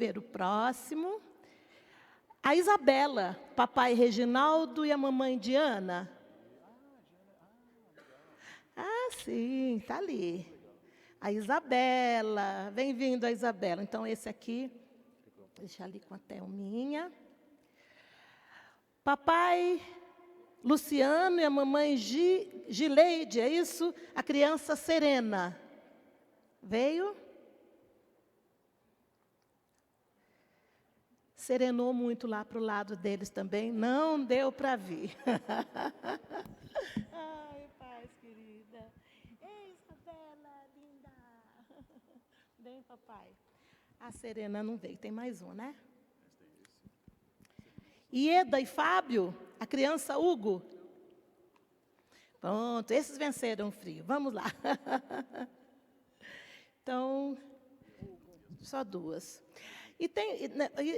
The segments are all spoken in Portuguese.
ver o próximo. A Isabela, papai Reginaldo e a mamãe Diana. Ah, sim, está ali. A Isabela, bem-vindo a Isabela. Então, esse aqui, deixa ali com a Thelminha. Papai Luciano e a mamãe Gileide, é isso? A criança Serena. Veio? Serenou muito lá para o lado deles também. Não deu para vir. Ai, paz, querida. Ei, Isabela, linda. Bem, papai. A Serena não veio. Tem mais um, né? Ieda e Fábio, a criança Hugo. Pronto, esses venceram o frio. Vamos lá. Então, só duas.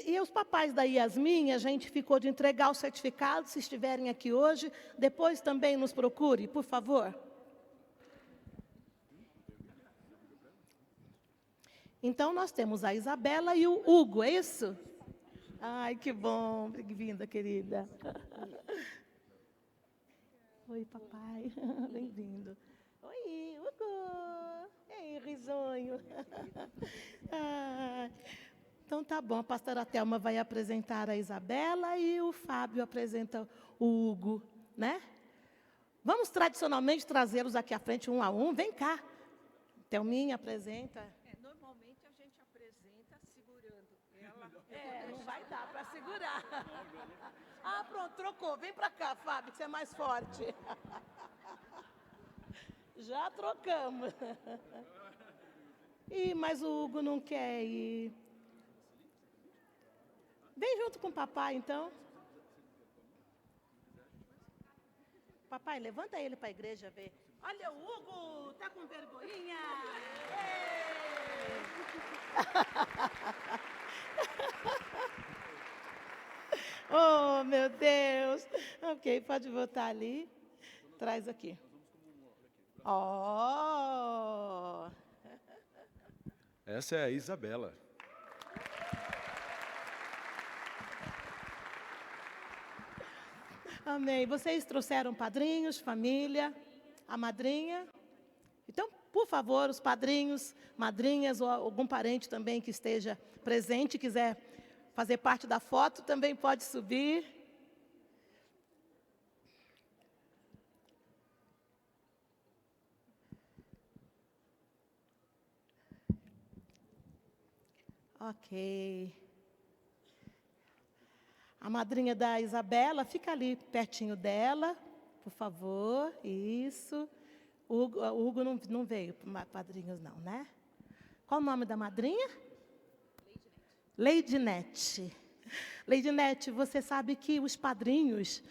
E os papais da Yasmin, a gente ficou de entregar o certificado, se estiverem aqui hoje. Depois também nos procure, por favor. Então, nós temos a Isabela e o Hugo, é isso? Ai, que bom. Bem-vinda, querida. Oi, papai. Bem-vindo. Oi, Hugo. Ei, risonho. Ah, então, tá bom. A pastora Thelma vai apresentar a Isabela e o Fábio apresenta o Hugo, né? Vamos, tradicionalmente, trazê-los aqui à frente, um a um. Vem cá. Thelminha, apresenta. Normalmente, a gente apresenta segurando ela. Não vai dar para segurar. Ah, pronto, trocou. Vem para cá, Fábio, que você é mais forte. Já trocamos. Mas o Hugo não quer ir. Vem junto com o papai, então. Papai, levanta ele para a igreja ver. Olha, o Hugo tá com vergonhinha. Oh, meu Deus. Ok, pode voltar ali. Traz aqui. Oh! Essa é a Isabela. Amém. Vocês trouxeram padrinhos, família, a madrinha? Então, por favor, os padrinhos, madrinhas ou algum parente também que esteja presente, quiser fazer parte da foto, também pode subir. Ok. A madrinha da Isabela, fica ali pertinho dela, por favor. Isso. O Hugo não veio para padrinhos, não, né? Qual o nome da madrinha? Leidinete. Leidinete, você sabe que os padrinhos,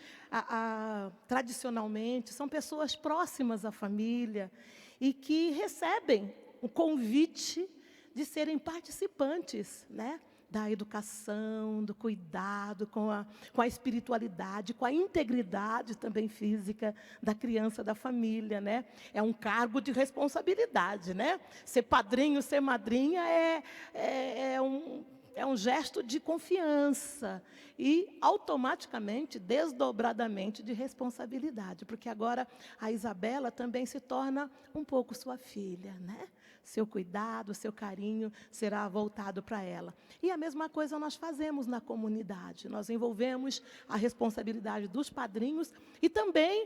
tradicionalmente, são pessoas próximas à família e que recebem o convite de serem participantes, né? Da educação, do cuidado com a espiritualidade, com a integridade também física da criança, da família, né? É um cargo de responsabilidade, né? Ser padrinho, ser madrinha é um gesto de confiança e, automaticamente, desdobradamente, de responsabilidade, porque agora a Isabela também se torna um pouco sua filha, né? Seu cuidado, seu carinho será voltado para ela. E a mesma coisa nós fazemos na comunidade. Nós envolvemos a responsabilidade dos padrinhos e também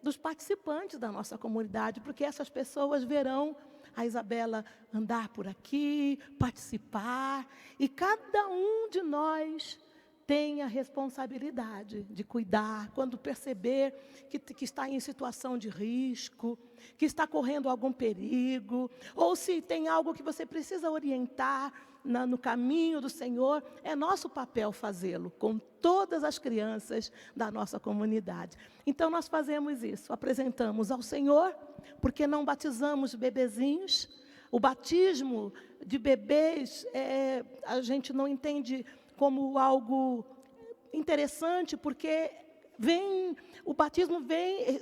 dos participantes da nossa comunidade, porque essas pessoas verão a Isabela andar por aqui, participar, e cada um de nós tem a responsabilidade de cuidar, quando perceber que está em situação de risco, que está correndo algum perigo, ou se tem algo que você precisa orientar no caminho do Senhor, é nosso papel fazê-lo, com todas as crianças da nossa comunidade. Então, nós fazemos isso, apresentamos ao Senhor, porque não batizamos bebezinhos. O batismo de bebês, a gente não entende como algo interessante, porque o batismo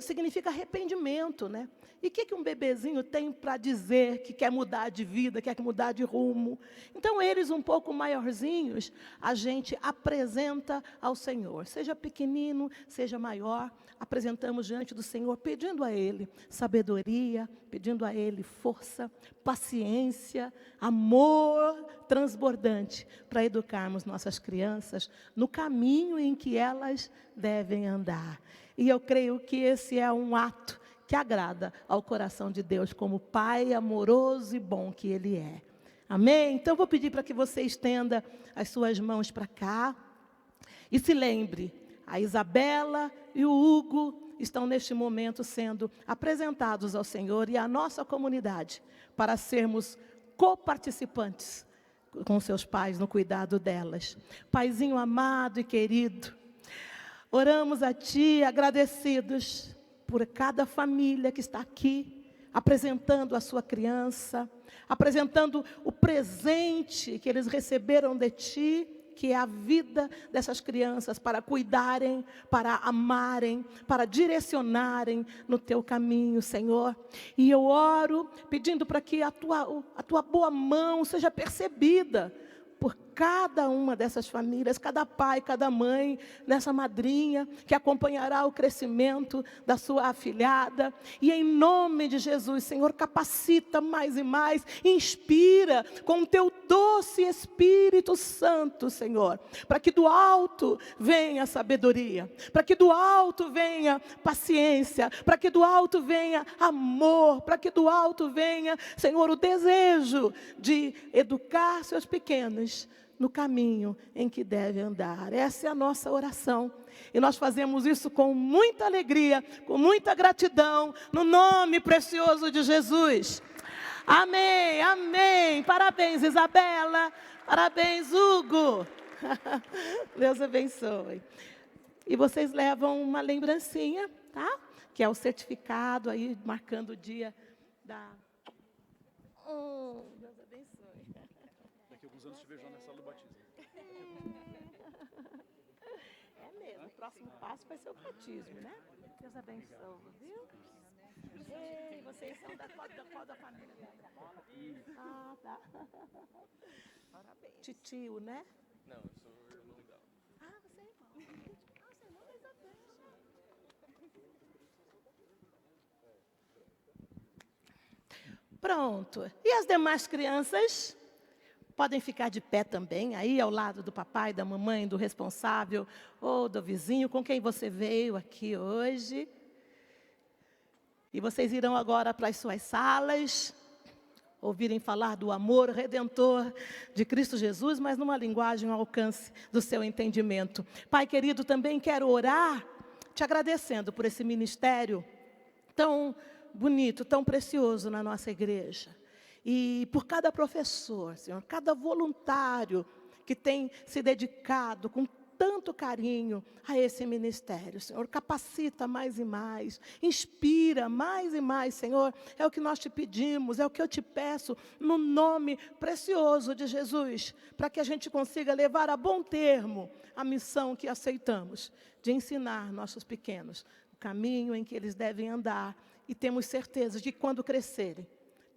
significa arrependimento, né? E o que um bebezinho tem para dizer que quer mudar de vida, quer mudar de rumo? Então, eles um pouco maiorzinhos, a gente apresenta ao Senhor. Seja pequenino, seja maior, apresentamos diante do Senhor, pedindo a Ele sabedoria, pedindo a Ele força, paciência, amor transbordante, para educarmos nossas crianças no caminho em que elas devem andar. E eu creio que esse é um ato que agrada ao coração de Deus, como Pai amoroso e bom que Ele é. Amém? Então, vou pedir para que você estenda as suas mãos para cá. E se lembre, a Isabela e o Hugo estão neste momento sendo apresentados ao Senhor e à nossa comunidade, para sermos coparticipantes com seus pais no cuidado delas. Paizinho amado e querido, oramos a Ti agradecidos por cada família que está aqui, apresentando a sua criança, apresentando o presente que eles receberam de Ti, que é a vida dessas crianças, para cuidarem, para amarem, para direcionarem no Teu caminho, Senhor. E eu oro pedindo para que a tua boa mão seja percebida por cada uma dessas famílias, cada pai, cada mãe, nessa madrinha, que acompanhará o crescimento da sua afilhada. E em nome de Jesus, Senhor, capacita mais e mais, inspira com o Teu doce Espírito Santo, Senhor, para que do alto venha sabedoria, para que do alto venha paciência, para que do alto venha amor, para que do alto venha, Senhor, o desejo de educar seus pequenos no caminho em que deve andar. Essa é a nossa oração. E nós fazemos isso com muita alegria, com muita gratidão, no nome precioso de Jesus. Amém, amém. Parabéns, Isabela. Parabéns, Hugo. Deus abençoe. E vocês levam uma lembrancinha, tá? Que é o certificado aí, marcando o dia da... Deus abençoe. Daqui a alguns anos te vejo lá na sala do batismo. É mesmo, o próximo passo vai ser o batismo, né? Deus abençoe, viu? Ei, vocês são da qual da família? Ah, tá. Parabéns. Titio, né? Não, eu sou o irmão dela. Ah, você é irmão. Ah, você é irmão da Isabela. Pronto. E as demais crianças podem ficar de pé também, aí ao lado do papai, da mamãe, do responsável ou do vizinho com quem você veio aqui hoje. E vocês irão agora para as suas salas, ouvirem falar do amor redentor de Cristo Jesus, mas numa linguagem ao alcance do seu entendimento. Pai querido, também quero orar, te agradecendo por esse ministério tão bonito, tão precioso na nossa igreja. E por cada professor, Senhor, cada voluntário que tem se dedicado com tanto carinho a esse ministério, Senhor. Capacita mais e mais, inspira mais e mais, Senhor. É o que nós te pedimos, é o que eu te peço, no nome precioso de Jesus, para que a gente consiga levar a bom termo a missão que aceitamos, de ensinar nossos pequenos o caminho em que eles devem andar. E temos certeza de que quando crescerem,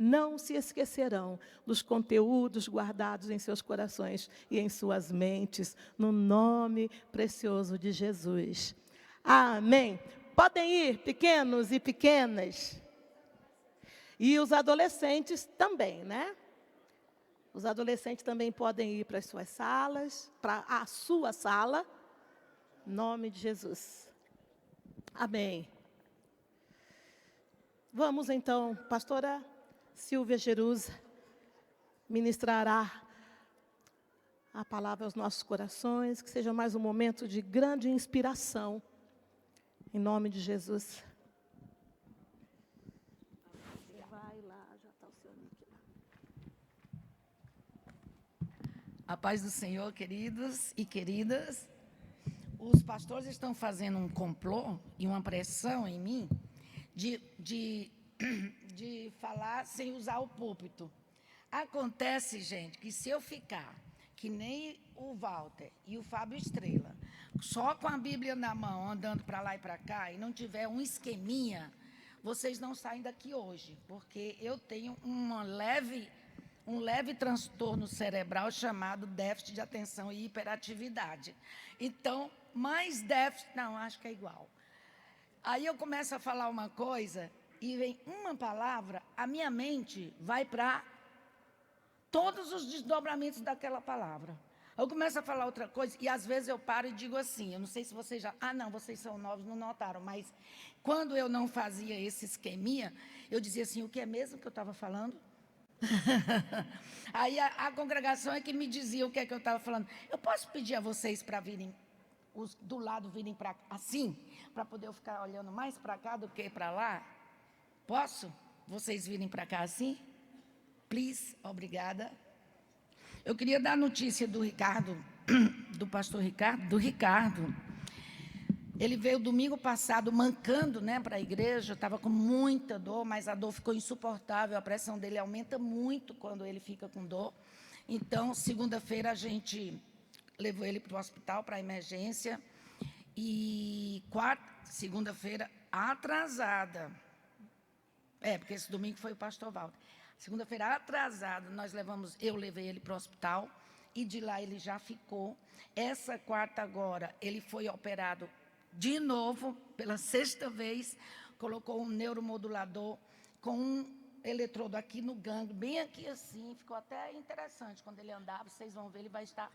não se esquecerão dos conteúdos guardados em seus corações e em suas mentes, no nome precioso de Jesus. Amém. Podem ir, pequenos e pequenas. E os adolescentes também, né? Os adolescentes também podem ir para as suas salas, para a sua sala, em nome de Jesus. Amém. Vamos então, pastora Silvia Jerusa ministrará a palavra aos nossos corações, que seja mais um momento de grande inspiração, em nome de Jesus. Você vai lá, já está o seu nick lá. A paz do Senhor, queridos e queridas. Os pastores estão fazendo um complô e uma pressão em mim de falar sem usar o púlpito. Acontece, gente, que se eu ficar, que nem o Walter e o Fábio Estrela, só com a Bíblia na mão, andando para lá e para cá, e não tiver um esqueminha, vocês não saem daqui hoje, porque eu tenho um leve transtorno cerebral chamado déficit de atenção e hiperatividade. Então, mais déficit... Não, acho que é igual. Aí eu começo a falar uma coisa e vem uma palavra, a minha mente vai para todos os desdobramentos daquela palavra. Eu começo a falar outra coisa e, às vezes, eu paro e digo assim, eu não sei se vocês já... Ah, não, vocês são novos, não notaram, mas quando eu não fazia esse esqueminha, eu dizia assim, o que é mesmo que eu estava falando? Aí a congregação é que me dizia o que é que eu estava falando. Eu posso pedir a vocês para virem, os do lado virem para assim, para poder eu ficar olhando mais para cá do que para lá? Posso? Vocês virem para cá assim? Please, obrigada. Eu queria dar a notícia do Ricardo, do pastor Ricardo, Ele veio domingo passado mancando, né, para a igreja, estava com muita dor, mas a dor ficou insuportável, a pressão dele aumenta muito quando ele fica com dor. Então, segunda-feira, a gente levou ele para o hospital, para a emergência, e segunda-feira, atrasada. Porque esse domingo foi o pastor Walter. Segunda-feira, atrasada, eu levei ele para o hospital, e de lá ele já ficou. Essa quarta agora, ele foi operado de novo, pela 6ª vez, colocou um neuromodulador com um eletrodo aqui no gangue, bem aqui assim, ficou até interessante. Quando ele andar, vocês vão ver, ele vai estar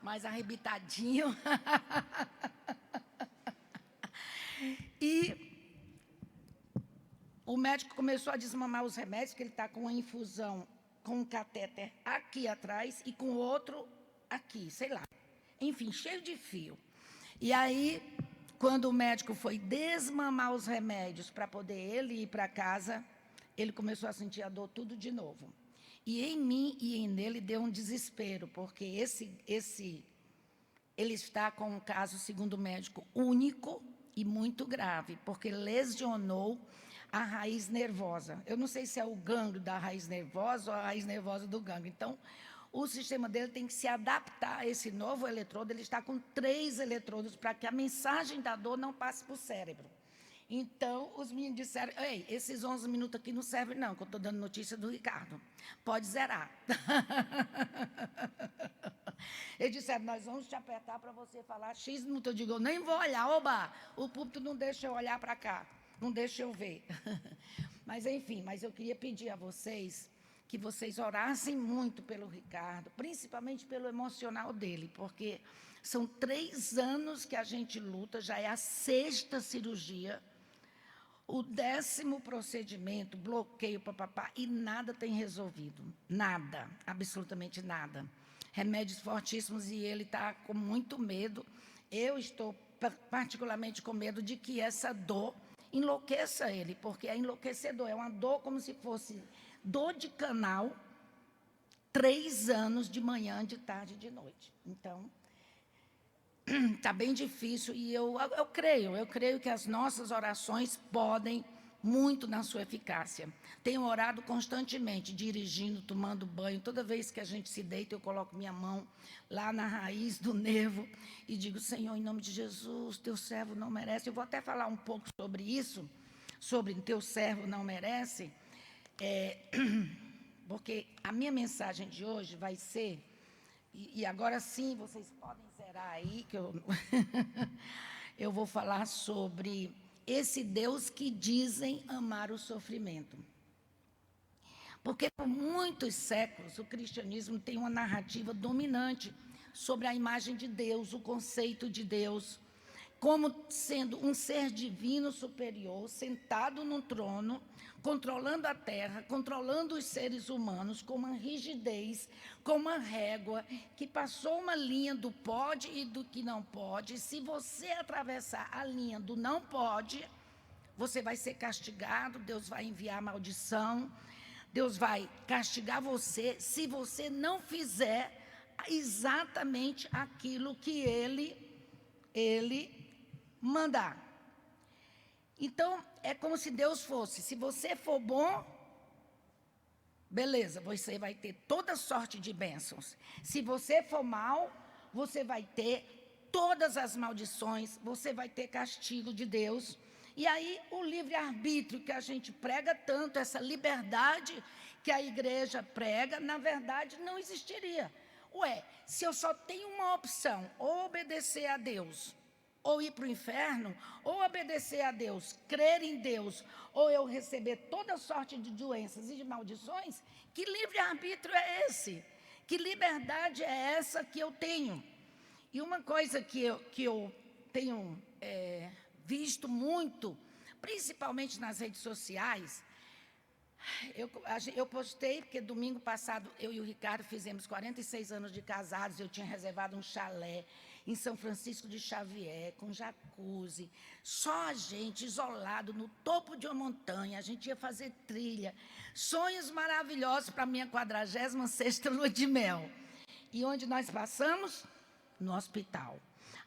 mais arrebitadinho. E o médico começou a desmamar os remédios, que ele está com uma infusão, com um catéter aqui atrás e com outro aqui, sei lá. Enfim, cheio de fio. E aí, quando o médico foi desmamar os remédios para poder ele ir para casa, ele começou a sentir a dor tudo de novo. E em mim e nele deu um desespero, porque ele está com um caso, segundo o médico, único e muito grave, porque lesionou a raiz nervosa. Eu não sei se é o gânglio da raiz nervosa ou a raiz nervosa do gânglio. Então, o sistema dele tem que se adaptar a esse novo eletrodo. Ele está com 3 eletrodos para que a mensagem da dor não passe para o cérebro. Então, os meninos disseram, ei, esses 11 minutos aqui não servem não, que eu estou dando notícia do Ricardo. Pode zerar. Eles disseram, nós vamos te apertar para você falar X minutos. Eu digo, eu nem vou olhar, oba, o púlpito não deixa eu olhar para cá, não deixa eu ver. Mas, enfim, eu queria pedir a vocês que vocês orassem muito pelo Ricardo, principalmente pelo emocional dele, porque são 3 anos que a gente luta, já é a 6ª cirurgia, o 10º procedimento, bloqueio, papapá, e nada tem resolvido. Nada, absolutamente nada. Remédios fortíssimos e ele está com muito medo. Eu estou particularmente com medo de que essa dor enlouqueça ele, porque é enlouquecedor, é uma dor como se fosse dor de canal, 3 anos de manhã, de tarde e de noite. Então, está bem difícil e eu creio que as nossas orações podem muito na sua eficácia. Tenho orado constantemente, dirigindo, tomando banho. Toda vez que a gente se deita, eu coloco minha mão lá na raiz do nervo e digo, Senhor, em nome de Jesus, teu servo não merece. Eu vou até falar um pouco sobre isso, sobre teu servo não merece, porque a minha mensagem de hoje vai ser, e agora sim, vocês podem zerar aí, que eu vou falar sobre esse Deus que dizem amar o sofrimento. Porque por muitos séculos o cristianismo tem uma narrativa dominante sobre a imagem de Deus, o conceito de Deus, como sendo um ser divino superior, sentado num trono, controlando a terra, controlando os seres humanos, com uma rigidez, com uma régua, que passou uma linha do pode e do que não pode. Se você atravessar a linha do não pode, você vai ser castigado, Deus vai enviar maldição, Deus vai castigar você, se você não fizer exatamente aquilo que Ele mandar. Então, é como se Deus fosse, se você for bom, beleza, você vai ter toda sorte de bênçãos. Se você for mal, você vai ter todas as maldições, você vai ter castigo de Deus. E aí o livre-arbítrio que a gente prega tanto, essa liberdade que a igreja prega, na verdade não existiria. Ué, se eu só tenho uma opção, ou obedecer a Deus, ou ir para o inferno, ou obedecer a Deus, crer em Deus, ou eu receber toda sorte de doenças e de maldições, que livre-arbítrio é esse? Que liberdade é essa que eu tenho? E uma coisa que eu tenho visto muito, principalmente nas redes sociais, eu postei, porque domingo passado eu e o Ricardo fizemos 46 anos de casados, eu tinha reservado um chalé em São Francisco de Xavier, com jacuzzi, só a gente, isolado, no topo de uma montanha, a gente ia fazer trilha, sonhos maravilhosos para a minha 46ª lua de mel. E onde nós passamos? No hospital.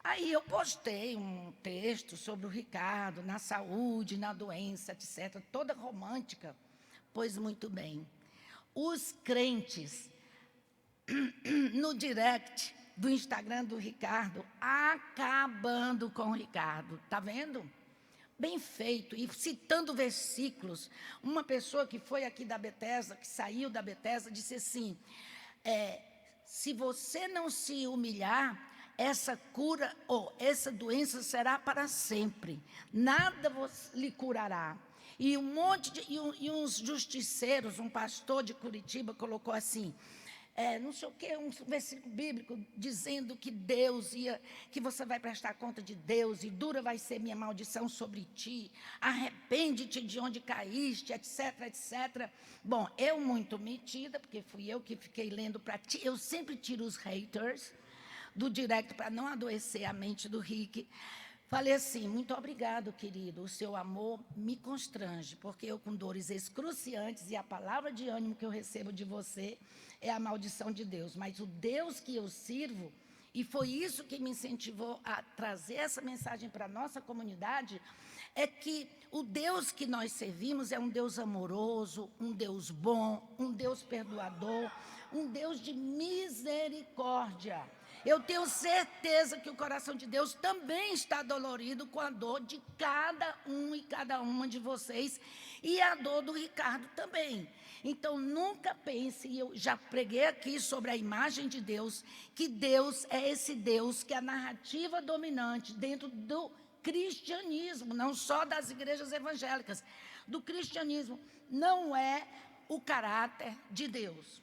Aí eu postei um texto sobre o Ricardo, na saúde, na doença, etc., toda romântica. Pois muito bem, os crentes no direct do Instagram do Ricardo, acabando com o Ricardo, está vendo? Bem feito, e citando versículos. Uma pessoa que foi aqui da Bethesda, que saiu da Bethesda, disse assim, se você não se humilhar, essa cura ou essa doença será para sempre, nada lhe curará. E e uns justiceiros, um pastor de Curitiba colocou assim, não sei o quê, um versículo bíblico dizendo que que você vai prestar conta de Deus e dura vai ser minha maldição sobre ti, arrepende-te de onde caíste, etc, etc. Bom, eu muito metida, porque fui eu que fiquei lendo para ti, eu sempre tiro os haters do direct para não adoecer a mente do Rick. Falei assim, muito obrigado, querido, o seu amor me constrange, porque eu com dores excruciantes e a palavra de ânimo que eu recebo de você é a maldição de Deus, mas o Deus que eu sirvo, e foi isso que me incentivou a trazer essa mensagem para a nossa comunidade, é que o Deus que nós servimos é um Deus amoroso, um Deus bom, um Deus perdoador, um Deus de misericórdia. Eu tenho certeza que o coração de Deus também está dolorido com a dor de cada um e cada uma de vocês e a dor do Ricardo também. Então, nunca pense, e eu já preguei aqui sobre a imagem de Deus, que Deus é esse Deus que é a narrativa dominante dentro do cristianismo, não só das igrejas evangélicas, do cristianismo, não é o caráter de Deus.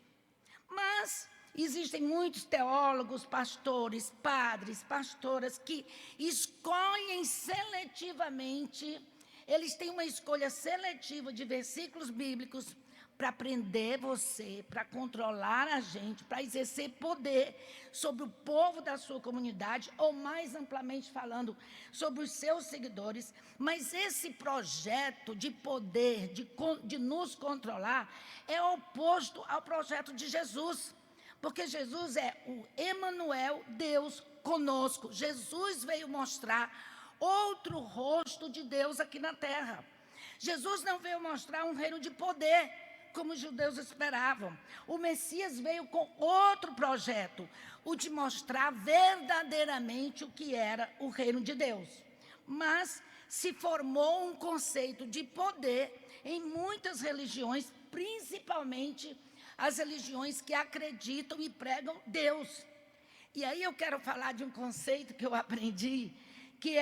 Mas existem muitos teólogos, pastores, padres, pastoras que escolhem seletivamente, eles têm uma escolha seletiva de versículos bíblicos para prender você, para controlar a gente, para exercer poder sobre o povo da sua comunidade, ou mais amplamente falando, sobre os seus seguidores. Mas esse projeto de poder, de nos controlar, é oposto ao projeto de Jesus. Porque Jesus é o Emanuel, Deus conosco. Jesus veio mostrar outro rosto de Deus aqui na terra. Jesus não veio mostrar um reino de poder, como os judeus esperavam. O Messias veio com outro projeto, o de mostrar verdadeiramente o que era o reino de Deus. Mas se formou um conceito de poder em muitas religiões, principalmente as religiões que acreditam e pregam Deus. E aí eu quero falar de um conceito que eu aprendi, que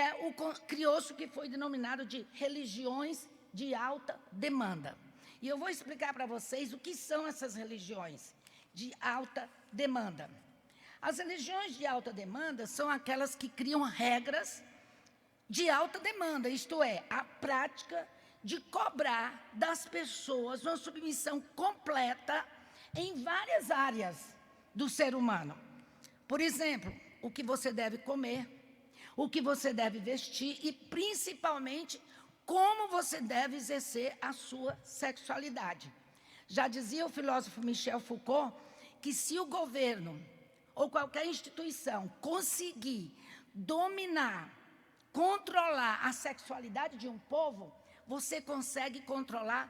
criou-se o que foi denominado de religiões de alta demanda. E eu vou explicar para vocês o que são essas religiões de alta demanda. As religiões de alta demanda são aquelas que criam regras de alta demanda, isto é, a prática de cobrar das pessoas uma submissão completa em várias áreas do ser humano. Por exemplo, o que você deve comer, o que você deve vestir e, principalmente, como você deve exercer a sua sexualidade. Já dizia o filósofo Michel Foucault que se o governo ou qualquer instituição conseguir dominar, controlar a sexualidade de um povo, você consegue controlar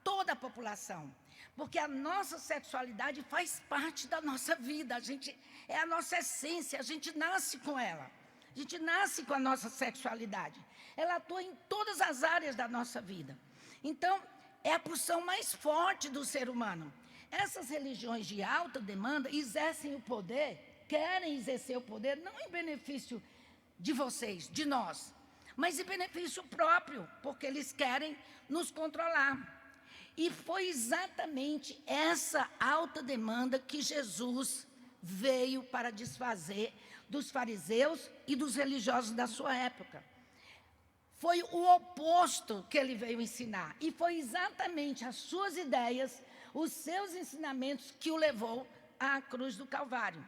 toda a população. Porque a nossa sexualidade faz parte da nossa vida, é a nossa essência, a gente nasce com ela. A gente nasce com a nossa sexualidade. Ela atua em todas as áreas da nossa vida. Então, é a pulsão mais forte do ser humano. Essas religiões de alta demanda exercem o poder, querem exercer o poder, não em benefício de vocês, de nós, mas em benefício próprio, porque eles querem nos controlar. E foi exatamente essa alta demanda que Jesus veio para desfazer dos fariseus e dos religiosos da sua época. Foi o oposto que ele veio ensinar. E foi exatamente as suas ideias, os seus ensinamentos que o levou à cruz do Calvário.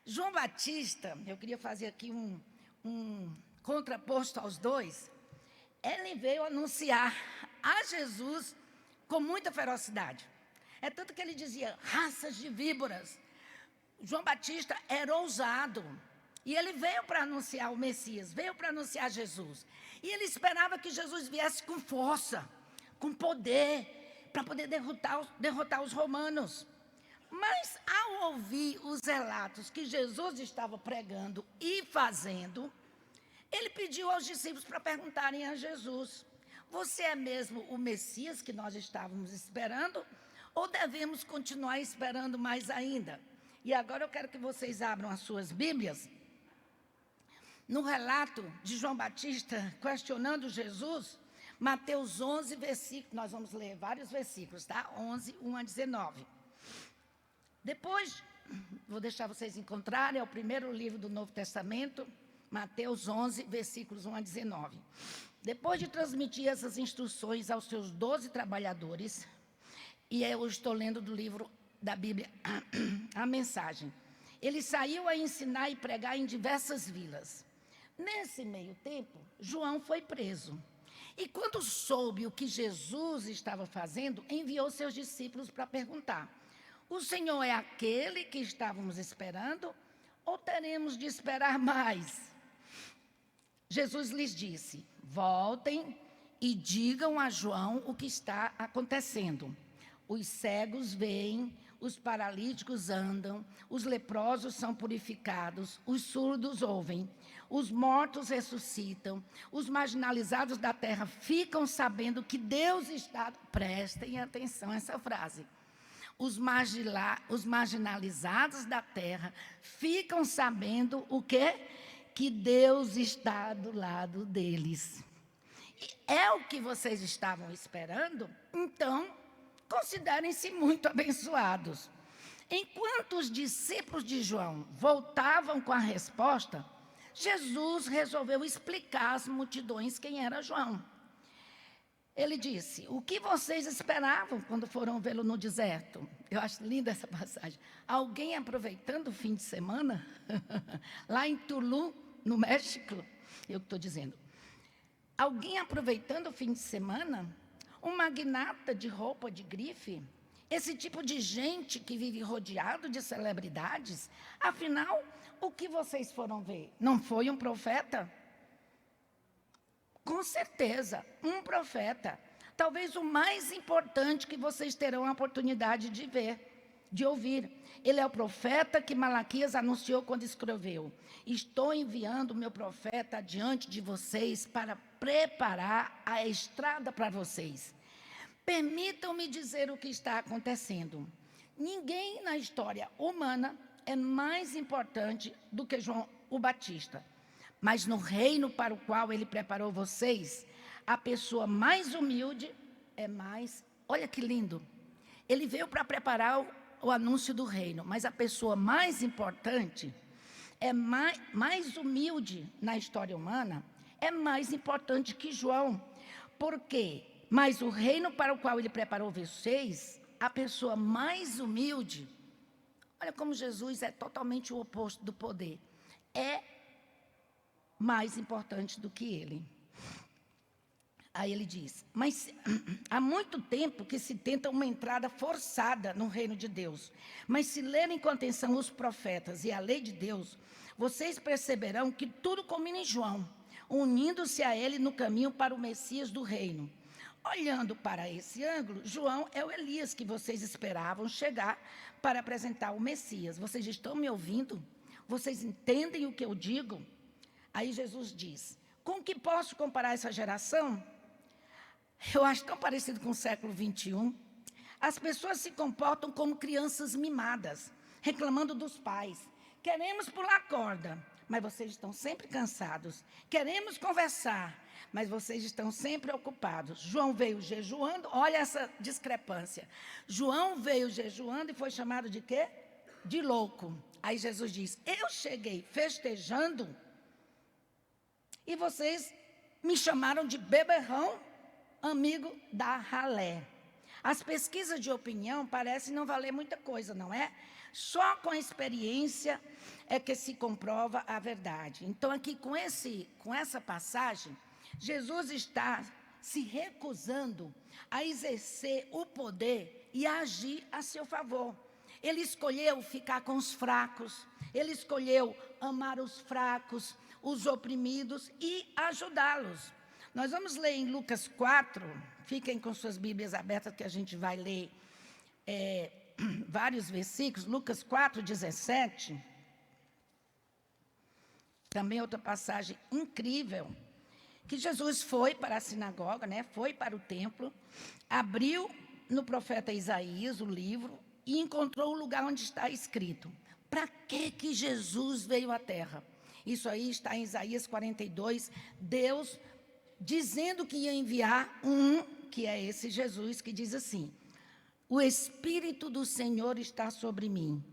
João Batista, eu queria fazer aqui um contraposto aos dois, ele veio anunciar a Jesus com muita ferocidade. É tanto que ele dizia, raças de víboras. João Batista era ousado. E ele veio para anunciar o Messias, veio para anunciar Jesus. E ele esperava que Jesus viesse com força, com poder, para poder derrotar os romanos. Mas, ao ouvir os relatos que Jesus estava pregando e fazendo, ele pediu aos discípulos para perguntarem a Jesus, você é mesmo o Messias que nós estávamos esperando? Ou devemos continuar esperando mais ainda? E agora eu quero que vocês abram as suas Bíblias. No relato de João Batista questionando Jesus, Mateus 11, versículos, nós vamos ler vários versículos, tá? 11, 1 a 19. Depois, vou deixar vocês encontrarem, é o primeiro livro do Novo Testamento, Mateus 11, versículos 1 a 19. Depois de transmitir essas instruções aos seus 12 trabalhadores, e eu estou lendo do livro da Bíblia, a mensagem, ele saiu a ensinar e pregar em diversas vilas. Nesse meio tempo, João foi preso. E quando soube o que Jesus estava fazendo, enviou seus discípulos para perguntar, o Senhor é aquele que estávamos esperando ou teremos de esperar mais? Jesus lhes disse, voltem e digam a João o que está acontecendo. Os cegos veem, os paralíticos andam, os leprosos são purificados, os surdos ouvem, os mortos ressuscitam, os marginalizados da terra ficam sabendo que Deus está... Prestem atenção a essa frase. Os marginalizados da terra ficam sabendo o quê? Que Deus está do lado deles. E é o que vocês estavam esperando? Então, considerem-se muito abençoados. Enquanto os discípulos de João voltavam com a resposta, Jesus resolveu explicar às multidões quem era João. Ele disse, o que vocês esperavam quando foram vê-lo no deserto? Eu acho linda essa passagem. Alguém aproveitando o fim de semana, lá em Tulum, no México, eu que estou dizendo. Alguém aproveitando o fim de semana, um magnata de roupa de grife, esse tipo de gente que vive rodeado de celebridades, afinal, o que vocês foram ver? Não foi um profeta? Com certeza, um profeta. Talvez o mais importante que vocês terão a oportunidade de ver, de ouvir. Ele é o profeta que Malaquias anunciou quando escreveu, estou enviando o meu profeta adiante de vocês para preparar a estrada para vocês. Permitam-me dizer o que está acontecendo. Ninguém na história humana é mais importante do que João o Batista. Mas no reino para o qual ele preparou vocês, a pessoa mais humilde é mais... Olha que lindo. Ele veio para preparar o anúncio do reino, mas a pessoa mais importante, é mais humilde na história humana, é mais importante que João. Por quê? Mas o reino para o qual ele preparou vocês, a pessoa mais humilde, olha como Jesus é totalmente o oposto do poder, é mais importante do que ele. Aí ele diz, mas há muito tempo que se tenta uma entrada forçada no reino de Deus. Mas se lerem com atenção os profetas e a lei de Deus, vocês perceberão que tudo combina em João, unindo-se a ele no caminho para o Messias do reino. Olhando para esse ângulo, João é o Elias que vocês esperavam chegar para apresentar o Messias. Vocês estão me ouvindo? Vocês entendem o que eu digo? Aí Jesus diz, com que posso comparar essa geração? Eu acho tão parecido com o século 21. As pessoas se comportam como crianças mimadas, reclamando dos pais. Queremos pular corda, mas vocês estão sempre cansados. Queremos conversar, mas vocês estão sempre ocupados. João veio jejuando, olha essa discrepância. João veio jejuando e foi chamado de quê? De louco. Aí Jesus diz, eu cheguei festejando e vocês me chamaram de beberrão, amigo da ralé. As pesquisas de opinião parecem não valer muita coisa, não é? Só com a experiência é que se comprova a verdade. Então, aqui com essa passagem, Jesus está se recusando a exercer o poder e a agir a seu favor. Ele escolheu ficar com os fracos, ele escolheu amar os fracos, os oprimidos e ajudá-los. Nós vamos ler em Lucas 4, fiquem com suas Bíblias abertas que a gente vai ler vários versículos. Lucas 4, 17. Também outra passagem incrível, que Jesus foi para a sinagoga, né? Foi para o templo, abriu no profeta Isaías o livro e encontrou o lugar onde está escrito, para que Jesus veio à terra? Isso aí está em Isaías 42, Deus dizendo que ia enviar que é esse Jesus, que diz assim, o Espírito do Senhor está sobre mim,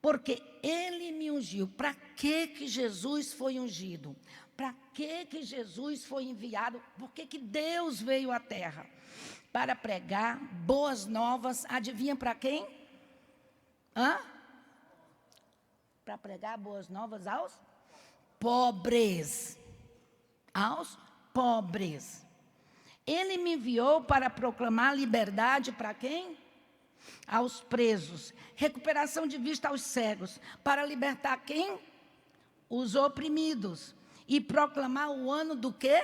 porque Ele me ungiu. Para que Jesus foi ungido? Para que Jesus foi enviado? Por que Deus veio à terra? Para pregar boas novas, adivinha para quem? Para pregar boas novas aos pobres. Aos pobres. Ele me enviou para proclamar liberdade para quem? Aos presos. Recuperação de vista aos cegos. Para libertar quem? Os oprimidos. E proclamar o ano do quê?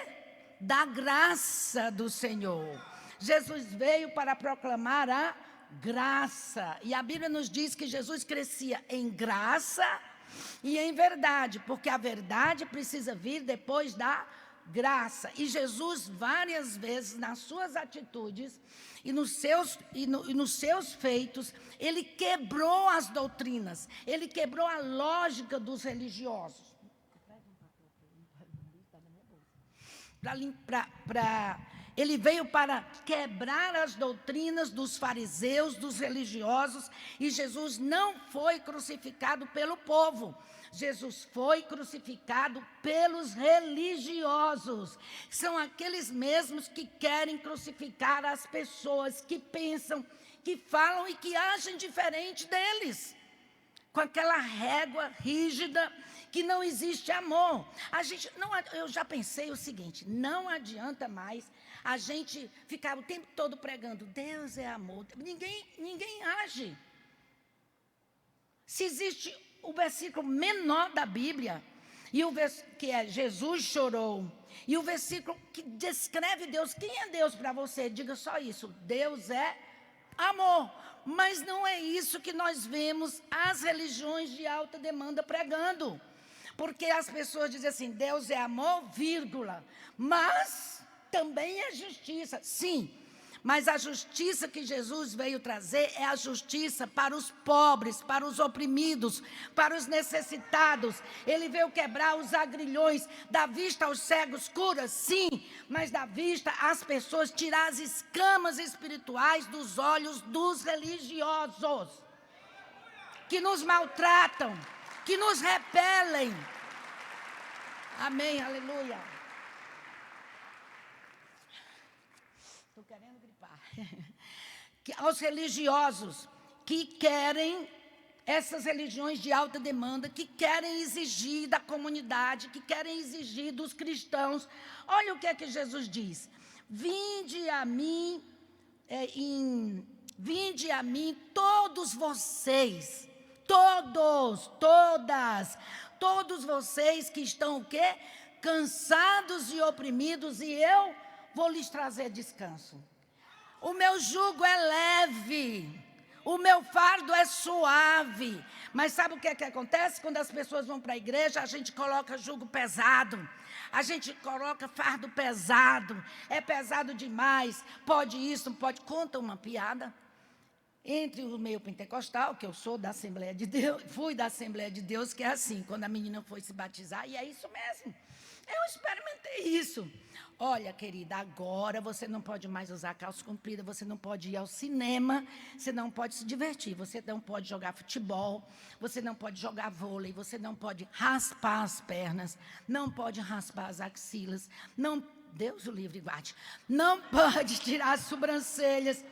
Da graça do Senhor. Jesus veio para proclamar a graça. E a Bíblia nos diz que Jesus crescia em graça e em verdade, porque a verdade precisa vir depois da graça. E Jesus, várias vezes, nas suas atitudes e nos seus feitos, ele quebrou as doutrinas, ele quebrou a lógica dos religiosos. Ele veio para quebrar as doutrinas dos fariseus, dos religiosos, e Jesus não foi crucificado pelo povo. Jesus foi crucificado pelos religiosos. São aqueles mesmos que querem crucificar as pessoas, que pensam, que falam e que agem diferente deles. Com aquela régua rígida, que não existe amor. Eu já pensei o seguinte, não adianta mais a gente ficar o tempo todo pregando, Deus é amor. Ninguém age. Se existe o versículo menor da Bíblia, que é Jesus chorou, e o versículo que descreve Deus, quem é Deus para você? Diga só isso, Deus é amor. Mas não é isso que nós vemos as religiões de alta demanda pregando. Porque as pessoas dizem assim, Deus é amor, vírgula, mas também é justiça. Sim, mas a justiça que Jesus veio trazer é a justiça para os pobres, para os oprimidos, para os necessitados. Ele veio quebrar os agrilhões, dar vista aos cegos, cura, sim, mas dar vista às pessoas, tirar as escamas espirituais dos olhos dos religiosos, que nos maltratam, que nos repelem. Amém, aleluia. Estou querendo gripar. Aos religiosos que querem, essas religiões de alta demanda, que querem exigir da comunidade, que querem exigir dos cristãos. Olha o que é que Jesus diz. Vinde a mim, todos vocês, todos vocês que estão o quê? Cansados e oprimidos, e eu vou lhes trazer descanso. O meu jugo é leve, O meu fardo é suave. Mas sabe o que é que acontece? Quando as pessoas vão para a igreja, a gente coloca jugo pesado. A gente coloca fardo pesado. É pesado demais. Pode isso, não pode. Conta uma piada. Entre o meio pentecostal, que eu sou da Assembleia de Deus, fui da Assembleia de Deus, que é assim, quando a menina foi se batizar, e é isso mesmo. Eu experimentei isso. Olha, querida, agora você não pode mais usar calça comprida, você não pode ir ao cinema, você não pode se divertir, você não pode jogar futebol, você não pode jogar vôlei, você não pode raspar as pernas, não pode raspar as axilas, não, Deus o livre e guarde, não pode tirar as sobrancelhas.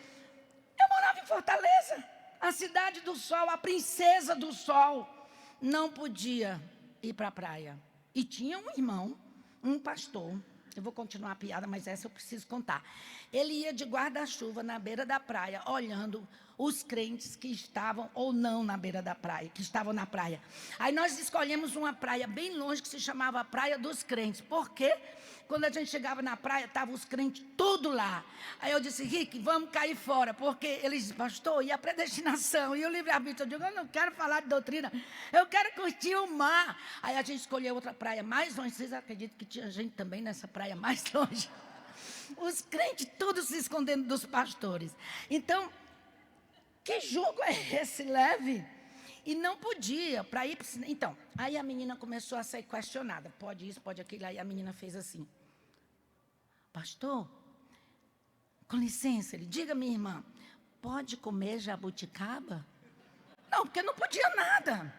Eu morava em Fortaleza, a cidade do sol, a princesa do sol, não podia ir para a praia. E tinha um irmão, um pastor, eu vou continuar a piada, mas essa eu preciso contar. Ele ia de guarda-chuva na beira da praia, olhando os crentes que estavam ou não na beira da praia, que estavam na praia. Aí nós escolhemos uma praia bem longe, que se chamava Praia dos Crentes. Por quê? Quando a gente chegava na praia, estavam os crentes tudo lá. Aí eu disse, Rick, vamos cair fora, porque ele disse, pastor, e a predestinação? E o livre-arbítrio? Eu digo, eu não quero falar de doutrina, eu quero curtir o mar. Aí a gente escolheu outra praia mais longe. Vocês acreditam que tinha gente também nessa praia mais longe? Os crentes todos se escondendo dos pastores. Então, que jugo é esse leve? E não podia, para ir para o cinema. Então, aí a menina começou a ser questionada. Pode isso, pode aquilo. Aí a menina fez assim. Pastor, com licença, ele, diga, minha irmã, pode comer jabuticaba? Não, porque não podia nada.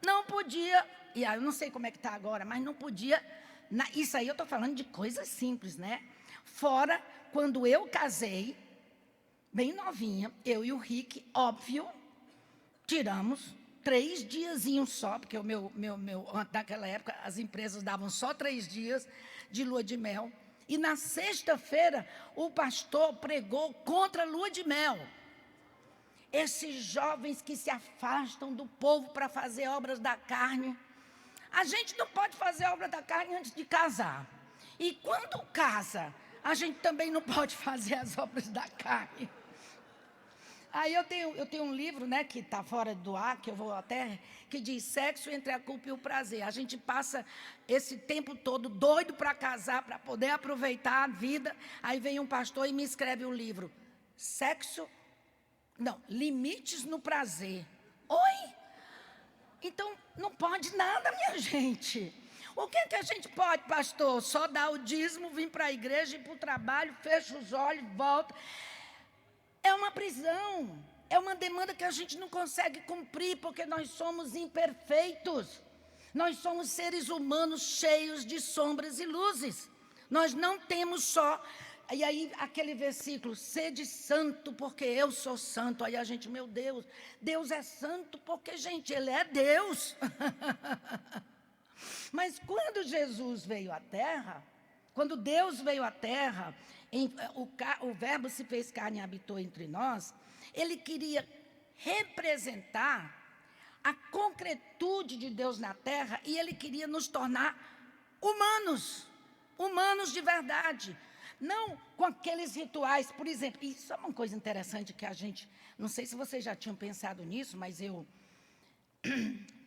Não podia. E aí eu não sei como é que está agora, mas não podia. Isso aí eu estou falando de coisas simples, né? Fora, quando eu casei, bem novinha, eu e o Rick, óbvio, tiramos 3 diazinhos só, porque naquela época as empresas davam só 3 dias de lua de mel. E na sexta-feira o pastor pregou contra a lua de mel. Esses jovens que se afastam do povo para fazer obras da carne. A gente não pode fazer obra da carne antes de casar. E quando casa, a gente também não pode fazer as obras da carne. Aí eu tenho um livro, né, que está fora do ar, que eu vou até, que diz Sexo entre a culpa e o prazer. A gente passa esse tempo todo doido para casar, para poder aproveitar a vida. Aí vem um pastor e me escreve um livro. Limites no prazer. Oi? Então, não pode nada, minha gente. O que a gente pode, pastor? Só dar o dízimo, vir para a igreja, ir para o trabalho, fecha os olhos, volta. É uma prisão, é uma demanda que a gente não consegue cumprir, porque nós somos imperfeitos. Nós somos seres humanos cheios de sombras e luzes. Nós não temos só... E aí, aquele versículo, sede santo, porque eu sou santo. Aí a gente, meu Deus, Deus é santo porque, gente, Ele é Deus. Mas quando Jesus veio à Terra, quando Deus veio à Terra, o Verbo se fez carne e habitou entre nós, Ele queria representar a concretude de Deus na Terra e Ele queria nos tornar humanos de verdade. Não com aqueles rituais, por exemplo. Isso é uma coisa interessante que a gente... Não sei se vocês já tinham pensado nisso, mas eu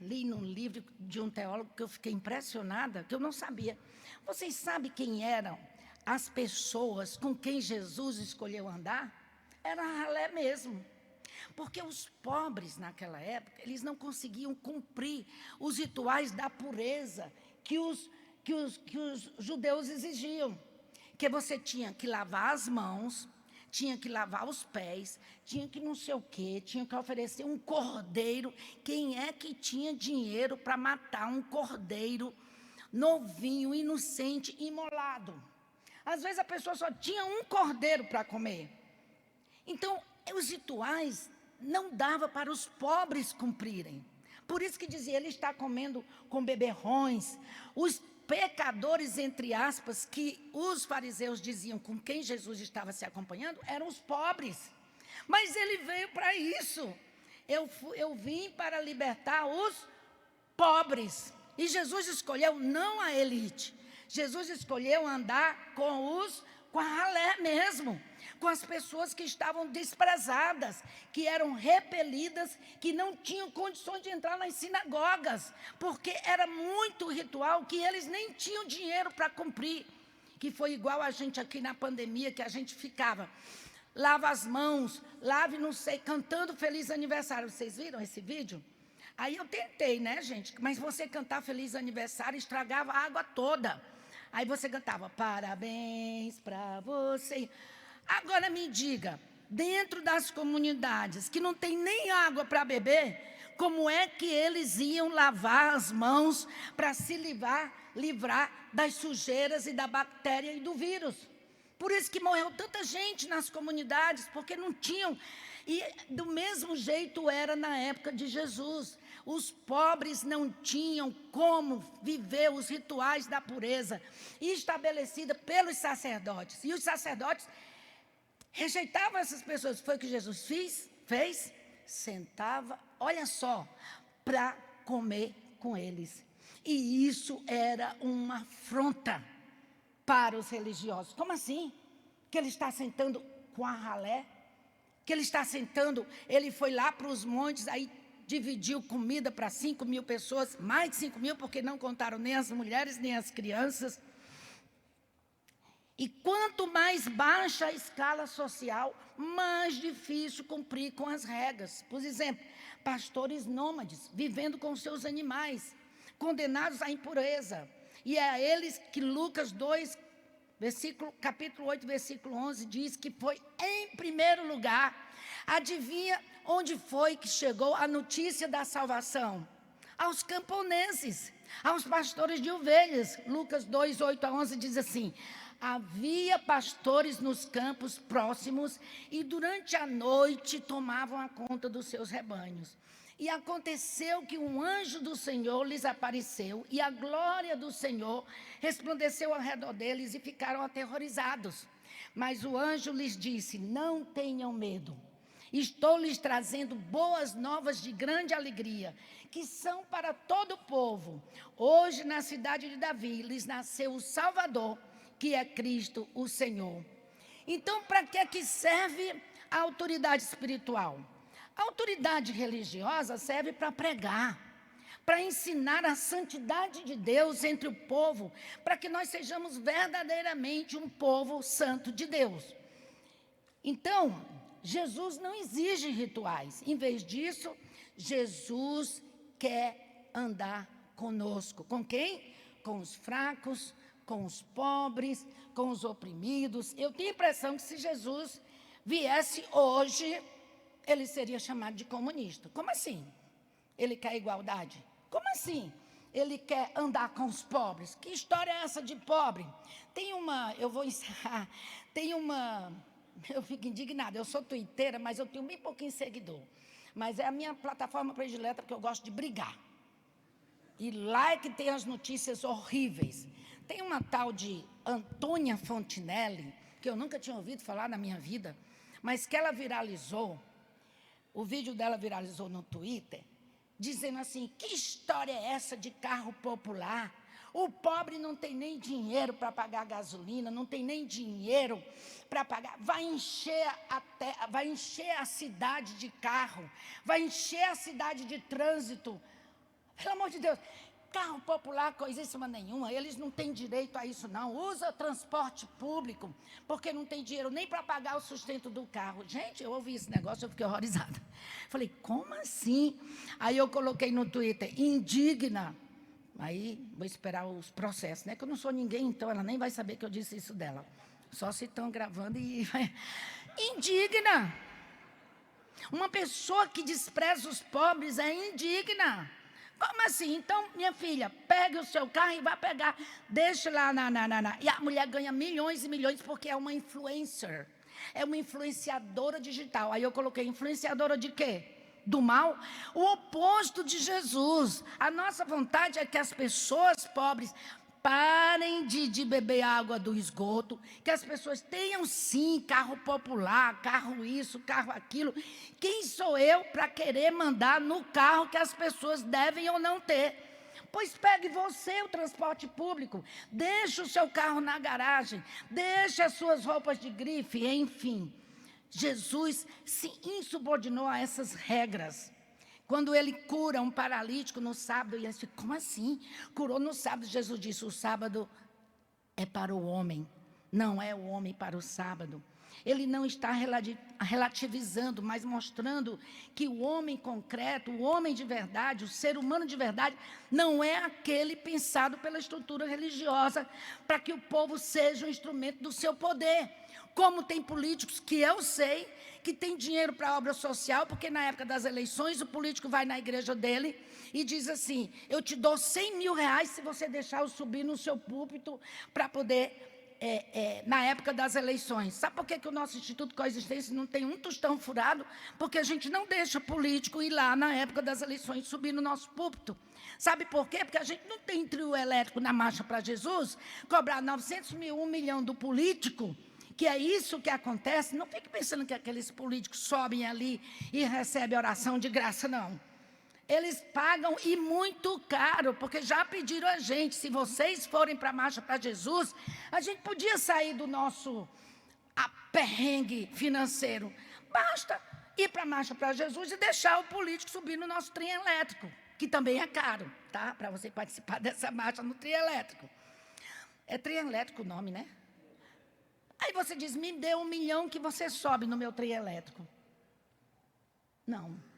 li num livro de um teólogo que eu fiquei impressionada, que eu não sabia. Vocês sabem quem eram as pessoas com quem Jesus escolheu andar? Era ralé mesmo. Porque os pobres naquela época, eles não conseguiam cumprir os rituais da pureza que os judeus exigiam. Que você tinha que lavar as mãos, tinha que lavar os pés, tinha que não sei o quê, tinha que oferecer um cordeiro. Quem é que tinha dinheiro para matar um cordeiro novinho, inocente, imolado? Às vezes a pessoa só tinha um cordeiro para comer. Então, os rituais não dava para os pobres cumprirem. Por isso que dizia, ele está comendo com beberrões. Os pecadores, entre aspas, que os fariseus diziam com quem Jesus estava se acompanhando, eram os pobres. Mas ele veio para isso. Eu vim para libertar os pobres. E Jesus escolheu não a elite. Jesus escolheu andar com os com a ralé mesmo, com as pessoas que estavam desprezadas, que eram repelidas, que não tinham condições de entrar nas sinagogas, porque era muito ritual que eles nem tinham dinheiro para cumprir, que foi igual a gente aqui na pandemia, que a gente ficava, lava as mãos, lave não sei, cantando feliz aniversário. Vocês viram esse vídeo? Aí eu tentei, né, gente? Mas você cantar feliz aniversário estragava a água toda. Aí você cantava, parabéns para você. Agora me diga, dentro das comunidades que não tem nem água para beber, como é que eles iam lavar as mãos para se livrar das sujeiras e da bactéria e do vírus? Por isso que morreu tanta gente nas comunidades, porque não tinham. E do mesmo jeito era na época de Jesus. Os pobres não tinham como viver os rituais da pureza estabelecida pelos sacerdotes. E os sacerdotes rejeitavam essas pessoas. Foi o que Jesus fez, sentava, olha só, para comer com eles. E isso era uma afronta para os religiosos. Como assim? Que ele está sentando com a ralé? Que ele está sentando, ele foi lá para os montes, aí dividiu comida para 5.000 pessoas, mais de 5.000, porque não contaram nem as mulheres, nem as crianças. E quanto mais baixa a escala social, mais difícil cumprir com as regras. Por exemplo, pastores nômades, vivendo com seus animais, condenados à impureza. E é a eles que Lucas 2, capítulo 8, versículo 11, diz que foi em primeiro lugar. Adivinha onde foi que chegou a notícia da salvação? Aos camponeses, aos pastores de ovelhas. Lucas 2, 8 a 11 diz assim: havia pastores nos campos próximos e durante a noite tomavam a conta dos seus rebanhos. E aconteceu que um anjo do Senhor lhes apareceu e a glória do Senhor resplandeceu ao redor deles e ficaram aterrorizados. Mas o anjo lhes disse: não tenham medo. Estou lhes trazendo boas novas de grande alegria, que são para todo o povo. Hoje, na cidade de Davi, lhes nasceu o Salvador, que é Cristo, o Senhor. Então, para que serve a autoridade espiritual? A autoridade religiosa serve para pregar, para ensinar a santidade de Deus entre o povo, para que nós sejamos verdadeiramente um povo santo de Deus. Então, Jesus não exige rituais. Em vez disso, Jesus quer andar conosco. Com quem? Com os fracos, com os pobres, com os oprimidos. Eu tenho a impressão que se Jesus viesse hoje, ele seria chamado de comunista. Como assim? Ele quer igualdade? Como assim? Ele quer andar com os pobres? Que história é essa de pobre? Eu vou encerrar, eu fico indignada, eu sou tuiteira, mas eu tenho bem pouquinho seguidor. Mas é a minha plataforma predileta, porque eu gosto de brigar. E lá é que tem as notícias horríveis. Tem uma tal de Antônia Fontinelli, que eu nunca tinha ouvido falar na minha vida, mas que ela viralizou, o vídeo dela viralizou no Twitter, dizendo assim: que história é essa de carro popular? O pobre não tem nem dinheiro para pagar gasolina, não tem nem dinheiro para pagar. Vai encher a cidade de carro, vai encher a cidade de trânsito. Pelo amor de Deus, carro popular, coisíssima nenhuma, eles não têm direito a isso não. Usa transporte público, porque não tem dinheiro nem para pagar o sustento do carro. Gente, eu ouvi esse negócio, eu fiquei horrorizada. Falei, como assim? Aí eu coloquei no Twitter, indigna. Aí, vou esperar os processos, né? Que eu não sou ninguém, então ela nem vai saber que eu disse isso dela. Só se estão gravando e... Indigna! Uma pessoa que despreza os pobres é indigna. Como assim? Então, minha filha, pegue o seu carro e vá pegar. Deixa lá E a mulher ganha milhões e milhões porque é uma influencer. É uma influenciadora digital. Aí eu coloquei influenciadora de quê? Do mal, o oposto de Jesus. A nossa vontade é que as pessoas pobres parem de beber água do esgoto, que as pessoas tenham sim carro popular, carro isso, carro aquilo. Quem sou eu para querer mandar no carro que as pessoas devem ou não ter? Pois pegue você o transporte público, deixe o seu carro na garagem, deixe as suas roupas de grife, enfim. Jesus se insubordinou a essas regras. Quando ele cura um paralítico no sábado, e eles ficam, como assim? Curou no sábado, Jesus disse, o sábado é para o homem, não é o homem para o sábado. Ele não está relativizando, mas mostrando que o homem concreto, o homem de verdade, o ser humano de verdade, não é aquele pensado pela estrutura religiosa para que o povo seja um instrumento do seu poder. Como tem políticos que eu sei que tem dinheiro para obra social, porque na época das eleições o político vai na igreja dele e diz assim, eu te dou 100 mil reais se você deixar eu subir no seu púlpito para poder... na época das eleições. Sabe por que o nosso Instituto Coexistência não tem um tostão furado? Porque a gente não deixa político ir lá na época das eleições subir no nosso púlpito. Sabe por quê? Porque a gente não tem trio elétrico na Marcha para Jesus, cobrar 900 mil, 1 milhão do político, que é isso que acontece. Não fique pensando que aqueles políticos sobem ali e recebem oração de graça, não. Eles pagam e muito caro, porque já pediram a gente, se vocês forem para a Marcha para Jesus, a gente podia sair do nosso perrengue financeiro. Basta ir para a Marcha para Jesus e deixar o político subir no nosso trem elétrico, que também é caro, tá? Para você participar dessa marcha no trem elétrico. É trem elétrico o nome, né? Aí você diz, me dê 1 milhão que você sobe no meu trem elétrico. Não.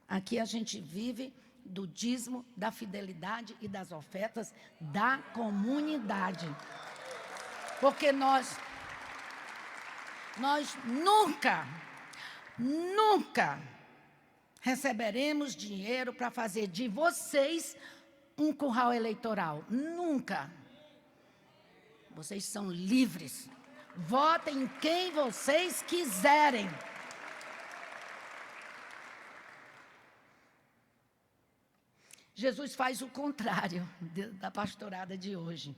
Aqui a gente vive do dízimo, da fidelidade e das ofertas da comunidade. Porque nós nunca receberemos dinheiro para fazer de vocês um curral eleitoral. Nunca. Vocês são livres. Votem em quem vocês quiserem. Jesus faz o contrário da pastorada de hoje.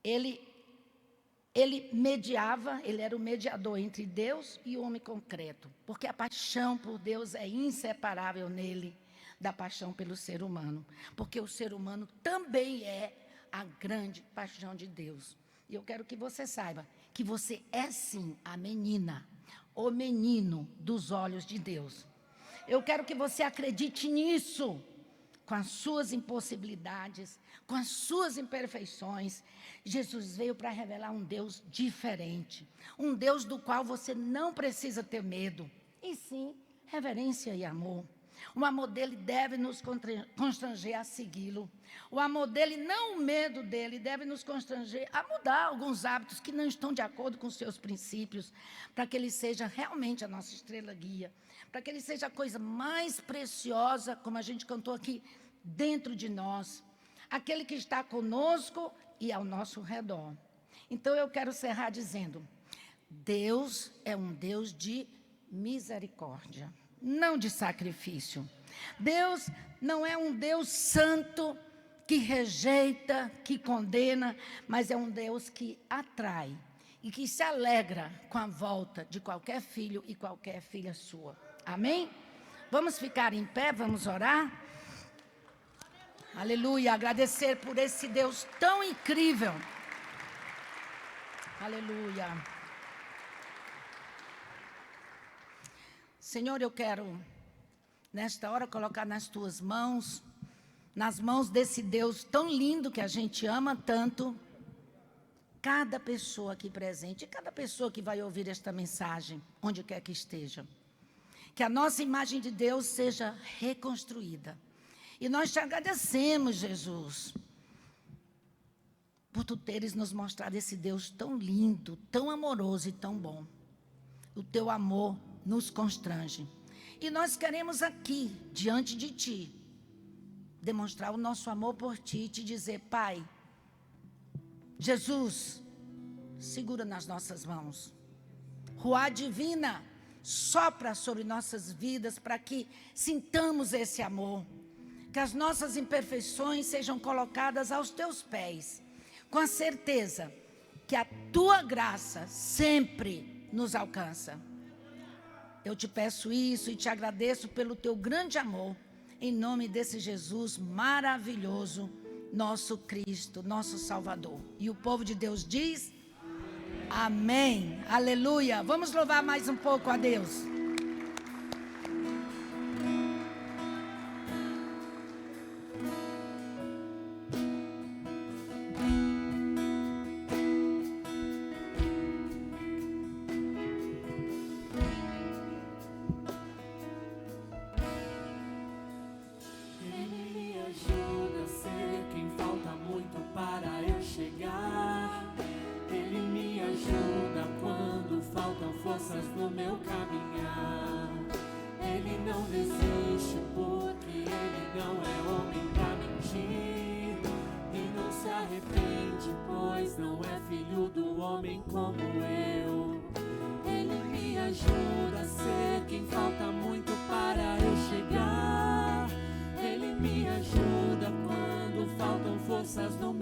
Ele mediava, ele era o mediador entre Deus e o homem concreto, porque a paixão por Deus é inseparável nele da paixão pelo ser humano, porque o ser humano também é a grande paixão de Deus. E eu quero que você saiba que você é sim a menina, o menino dos olhos de Deus. Eu quero que você acredite nisso. Com as suas impossibilidades, com as suas imperfeições, Jesus veio para revelar um Deus diferente, um Deus do qual você não precisa ter medo, e sim reverência e amor. O amor dele deve nos constranger a segui-lo. O amor dele, não o medo dele, deve nos constranger a mudar alguns hábitos que não estão de acordo com os seus princípios, para que ele seja realmente a nossa estrela guia, para que ele seja a coisa mais preciosa, como a gente cantou aqui, dentro de nós, aquele que está conosco e ao nosso redor. Então eu quero encerrar dizendo, Deus é um Deus de misericórdia, não de sacrifício. Deus não é um Deus santo que rejeita, que condena, mas é um Deus que atrai e que se alegra com a volta de qualquer filho e qualquer filha sua. Amém? Vamos ficar em pé, vamos orar? Aleluia, agradecer por esse Deus tão incrível. Aleluia. Senhor, eu quero, nesta hora, colocar nas tuas mãos, nas mãos desse Deus tão lindo que a gente ama tanto, cada pessoa aqui presente, cada pessoa que vai ouvir esta mensagem, onde quer que esteja. Que a nossa imagem de Deus seja reconstruída. E nós te agradecemos, Jesus, por tu teres nos mostrado esse Deus tão lindo, tão amoroso e tão bom. O teu amor nos constrange. E nós queremos aqui, diante de ti, demonstrar o nosso amor por ti e te dizer, Pai, Jesus, segura nas nossas mãos. Ruá divina, sopra sobre nossas vidas para que sintamos esse amor. Que as nossas imperfeições sejam colocadas aos teus pés, com a certeza que a tua graça sempre nos alcança. Eu te peço isso e te agradeço pelo teu grande amor em nome desse Jesus maravilhoso, nosso Cristo, nosso Salvador. E o povo de Deus diz: amém, aleluia. Vamos louvar mais um pouco a Deus. No meu caminhar, Ele não desiste, porque Ele não é homem pra mentir, e não se arrepende, pois não é filho do homem como eu. Ele me ajuda a ser quem falta muito para eu chegar. Ele me ajuda quando faltam forças no